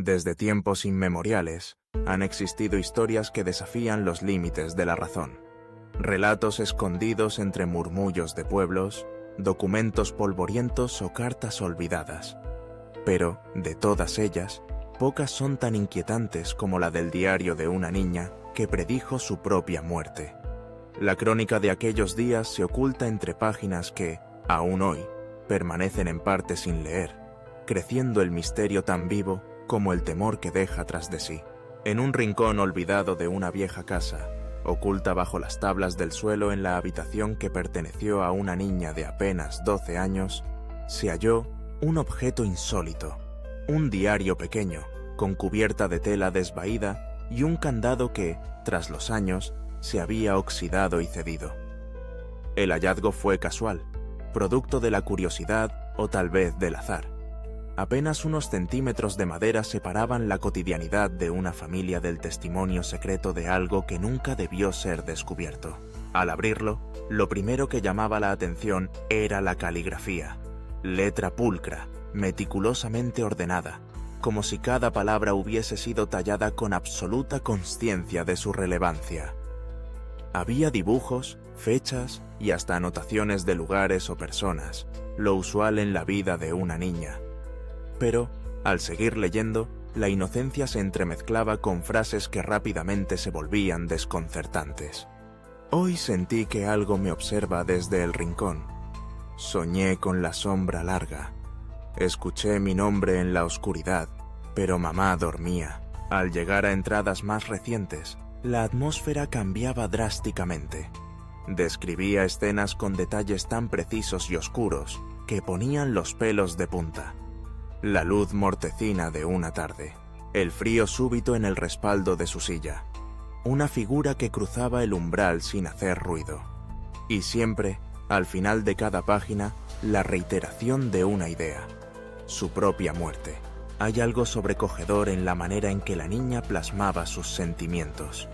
Desde tiempos inmemoriales, han existido historias que desafían los límites de la razón. Relatos escondidos entre murmullos de pueblos, documentos polvorientos o cartas olvidadas. Pero, de todas ellas, pocas son tan inquietantes como la del diario de una niña que predijo su propia muerte. La crónica de aquellos días se oculta entre páginas que, aún hoy, permanecen en parte sin leer, creciendo el misterio tan vivo como el temor que deja tras de sí. En un rincón olvidado de una vieja casa, oculta bajo las tablas del suelo en la habitación que perteneció a una niña de apenas 12 años, se halló un objeto insólito, un diario pequeño, con cubierta de tela desvaída y un candado que, tras los años, se había oxidado y cedido. El hallazgo fue casual, producto de la curiosidad o tal vez del azar. Apenas unos centímetros de madera separaban la cotidianidad de una familia del testimonio secreto de algo que nunca debió ser descubierto. Al abrirlo, lo primero que llamaba la atención era la caligrafía. Letra pulcra, meticulosamente ordenada, como si cada palabra hubiese sido tallada con absoluta consciencia de su relevancia. Había dibujos, fechas y hasta anotaciones de lugares o personas, lo usual en la vida de una niña. Pero, al seguir leyendo, la inocencia se entremezclaba con frases que rápidamente se volvían desconcertantes. Hoy sentí que algo me observa desde el rincón. Soñé con la sombra larga. Escuché mi nombre en la oscuridad, pero mamá dormía. Al llegar a entradas más recientes, la atmósfera cambiaba drásticamente. Describía escenas con detalles tan precisos y oscuros que ponían los pelos de punta. La luz mortecina de una tarde, el frío súbito en el respaldo de su silla, una figura que cruzaba el umbral sin hacer ruido. Y siempre, al final de cada página, la reiteración de una idea, su propia muerte. Hay algo sobrecogedor en la manera en que la niña plasmaba sus sentimientos.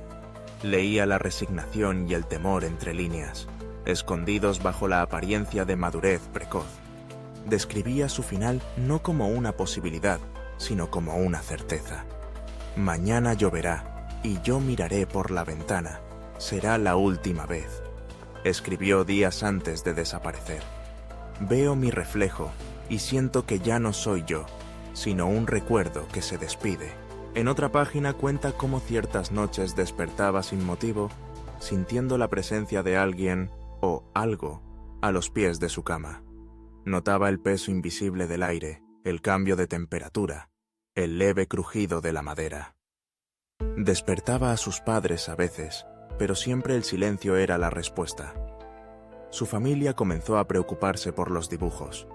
Leía la resignación y el temor entre líneas, escondidos bajo la apariencia de madurez precoz. Describía su final no como una posibilidad, sino como una certeza. Mañana lloverá, y yo miraré por la ventana. Será la última vez. Escribió días antes de desaparecer. Veo mi reflejo, y siento que ya no soy yo, sino un recuerdo que se despide. En otra página cuenta cómo ciertas noches despertaba sin motivo, sintiendo la presencia de alguien, o algo, a los pies de su cama. Notaba el peso invisible del aire, el cambio de temperatura, el leve crujido de la madera. Despertaba a sus padres a veces, pero siempre el silencio era la respuesta. Su familia comenzó a preocuparse por los dibujos,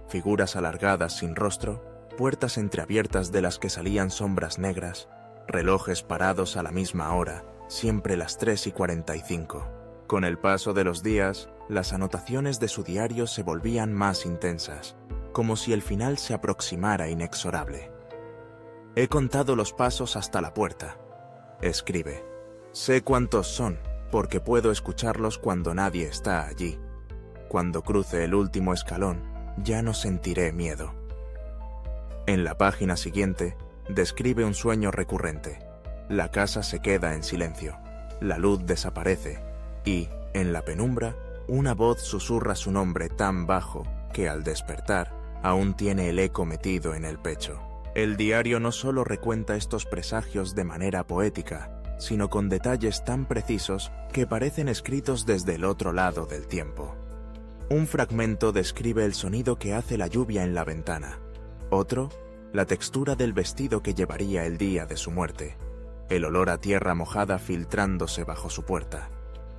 figuras alargadas sin rostro, puertas entreabiertas de las que salían sombras negras, relojes parados a la misma hora, siempre las 3:45. Con el paso de los días, las anotaciones de su diario se volvían más intensas, como si el final se aproximara inexorable. He contado los pasos hasta la puerta, escribe. Sé cuántos son, porque puedo escucharlos cuando nadie está allí. Cuando cruce el último escalón, ya no sentiré miedo. En la página siguiente, describe un sueño recurrente. La casa se queda en silencio, la luz desaparece, y, en la penumbra, una voz susurra su nombre tan bajo que al despertar aún tiene el eco metido en el pecho. El diario no solo recuenta estos presagios de manera poética, sino con detalles tan precisos que parecen escritos desde el otro lado del tiempo. Un fragmento describe el sonido que hace la lluvia en la ventana. Otro, la textura del vestido que llevaría el día de su muerte. El olor a tierra mojada filtrándose bajo su puerta.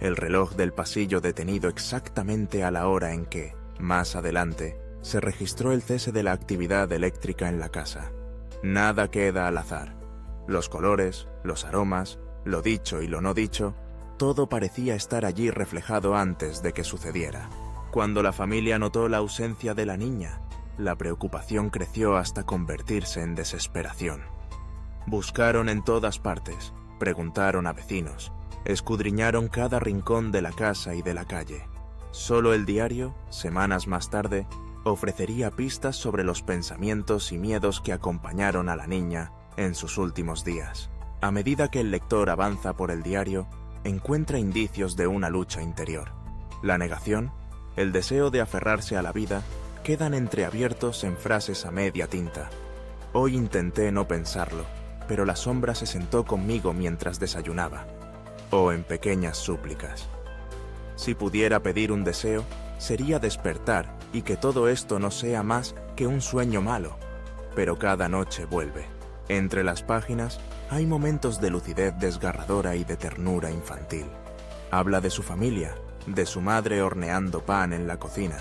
El reloj del pasillo detenido exactamente a la hora en que, más adelante, se registró el cese de la actividad eléctrica en la casa. Nada queda al azar. Los colores, los aromas, lo dicho y lo no dicho, todo parecía estar allí reflejado antes de que sucediera. Cuando la familia notó la ausencia de la niña, la preocupación creció hasta convertirse en desesperación. Buscaron en todas partes, preguntaron a vecinos, escudriñaron cada rincón de la casa y de la calle. Solo el diario, semanas más tarde, ofrecería pistas sobre los pensamientos y miedos que acompañaron a la niña en sus últimos días. A medida que el lector avanza por el diario, encuentra indicios de una lucha interior. La negación, el deseo de aferrarse a la vida, quedan entreabiertos en frases a media tinta. Hoy intenté no pensarlo, pero la sombra se sentó conmigo mientras desayunaba. O en pequeñas súplicas. Si pudiera pedir un deseo, sería despertar y que todo esto no sea más que un sueño malo. Pero cada noche vuelve. Entre las páginas hay momentos de lucidez desgarradora y de ternura infantil. Habla de su familia, de su madre horneando pan en la cocina,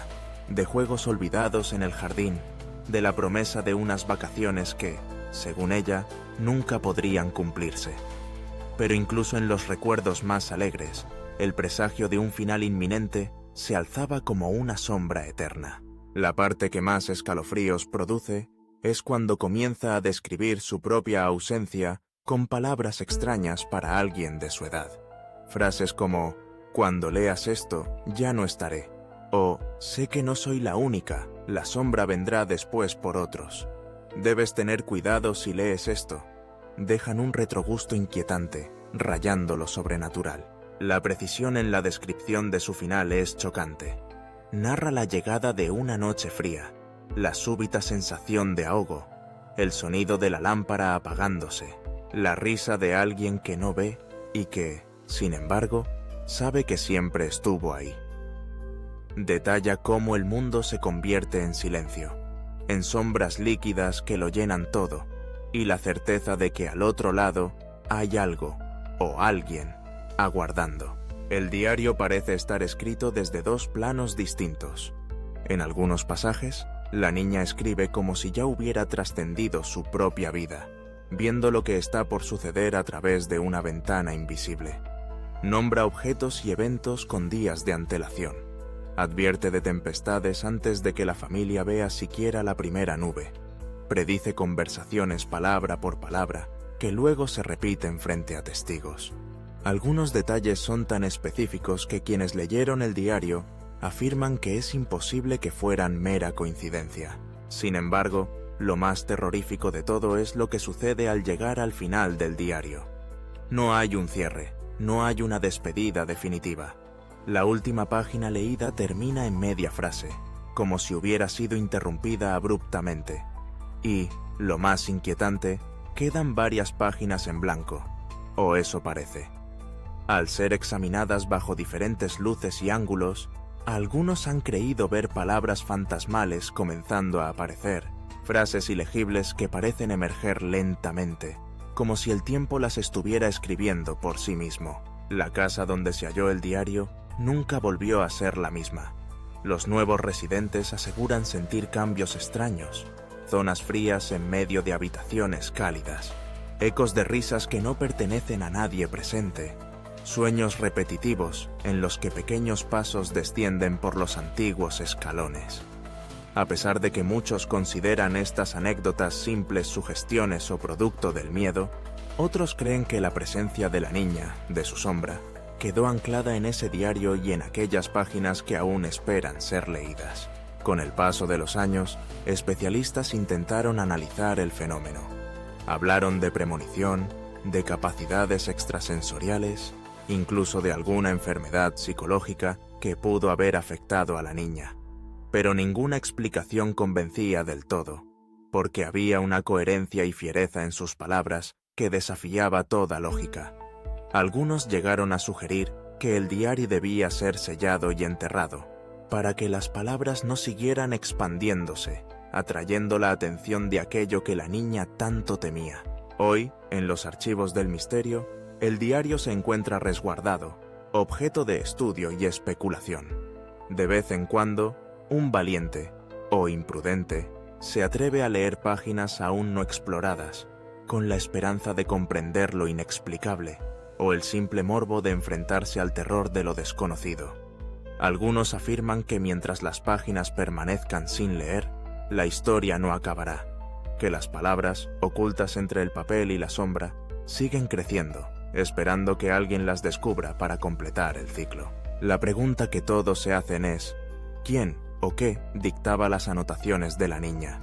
de juegos olvidados en el jardín, de la promesa de unas vacaciones que, según ella, nunca podrían cumplirse. Pero incluso en los recuerdos más alegres, el presagio de un final inminente se alzaba como una sombra eterna. La parte que más escalofríos produce es cuando comienza a describir su propia ausencia con palabras extrañas para alguien de su edad. Frases como, cuando leas esto, ya no estaré. O, sé que no soy la única, la sombra vendrá después por otros. Debes tener cuidado si lees esto. Dejan un retrogusto inquietante, rayando lo sobrenatural. La precisión en la descripción de su final es chocante. Narra la llegada de una noche fría, la súbita sensación de ahogo, el sonido de la lámpara apagándose, la risa de alguien que no ve y que, sin embargo, sabe que siempre estuvo ahí. Detalla cómo el mundo se convierte en silencio, en sombras líquidas que lo llenan todo, y la certeza de que al otro lado hay algo, o alguien, aguardando. El diario parece estar escrito desde dos planos distintos. En algunos pasajes, la niña escribe como si ya hubiera trascendido su propia vida, viendo lo que está por suceder a través de una ventana invisible. Nombra objetos y eventos con días de antelación. Advierte de tempestades antes de que la familia vea siquiera la primera nube. Predice conversaciones palabra por palabra que luego se repiten frente a testigos. Algunos detalles son tan específicos que quienes leyeron el diario afirman que es imposible que fueran mera coincidencia. Sin embargo, lo más terrorífico de todo es lo que sucede al llegar al final del diario. No hay un cierre, no hay una despedida definitiva. La última página leída termina en media frase, como si hubiera sido interrumpida abruptamente. Y, lo más inquietante, quedan varias páginas en blanco, o eso parece. Al ser examinadas bajo diferentes luces y ángulos, algunos han creído ver palabras fantasmales comenzando a aparecer, frases ilegibles que parecen emerger lentamente, como si el tiempo las estuviera escribiendo por sí mismo. La casa donde se halló el diario nunca volvió a ser la misma. Los nuevos residentes aseguran sentir cambios extraños, zonas frías en medio de habitaciones cálidas, ecos de risas que no pertenecen a nadie presente, sueños repetitivos en los que pequeños pasos descienden por los antiguos escalones. A pesar de que muchos consideran estas anécdotas simples sugestiones o producto del miedo, otros creen que la presencia de la niña, de su sombra, quedó anclada en ese diario y en aquellas páginas que aún esperan ser leídas. Con el paso de los años, especialistas intentaron analizar el fenómeno. Hablaron de premonición, de capacidades extrasensoriales, incluso de alguna enfermedad psicológica que pudo haber afectado a la niña. Pero ninguna explicación convencía del todo, porque había una coherencia y fiereza en sus palabras que desafiaba toda lógica. Algunos llegaron a sugerir que el diario debía ser sellado y enterrado, para que las palabras no siguieran expandiéndose, atrayendo la atención de aquello que la niña tanto temía. Hoy, en los archivos del misterio, el diario se encuentra resguardado, objeto de estudio y especulación. De vez en cuando, un valiente, o imprudente, se atreve a leer páginas aún no exploradas, con la esperanza de comprender lo inexplicable, o el simple morbo de enfrentarse al terror de lo desconocido. Algunos afirman que mientras las páginas permanezcan sin leer, la historia no acabará, que las palabras, ocultas entre el papel y la sombra, siguen creciendo, esperando que alguien las descubra para completar el ciclo. La pregunta que todos se hacen es, ¿quién o qué dictaba las anotaciones de la niña?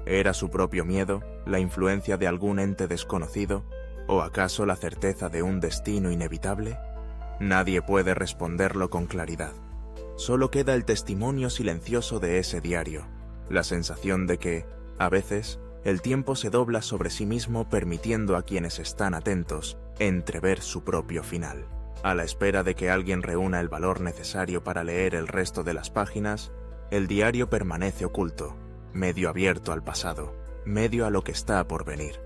¿Era su propio miedo, la influencia de algún ente desconocido, o acaso la certeza de un destino inevitable? Nadie puede responderlo con claridad. Solo queda el testimonio silencioso de ese diario, la sensación de que, a veces, el tiempo se dobla sobre sí mismo permitiendo a quienes están atentos entrever su propio final. A la espera de que alguien reúna el valor necesario para leer el resto de las páginas, el diario permanece oculto, medio abierto al pasado, medio a lo que está por venir.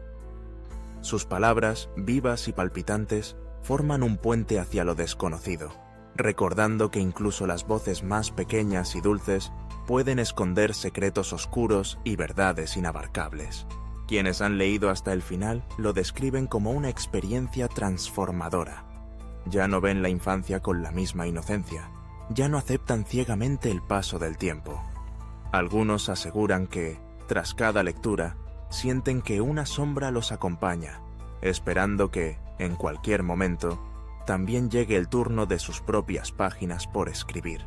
Sus palabras, vivas y palpitantes, forman un puente hacia lo desconocido, recordando que incluso las voces más pequeñas y dulces pueden esconder secretos oscuros y verdades inabarcables. Quienes han leído hasta el final lo describen como una experiencia transformadora. Ya no ven la infancia con la misma inocencia, ya no aceptan ciegamente el paso del tiempo. Algunos aseguran que, tras cada lectura, sienten que una sombra los acompaña, esperando que, en cualquier momento, también llegue el turno de sus propias páginas por escribir.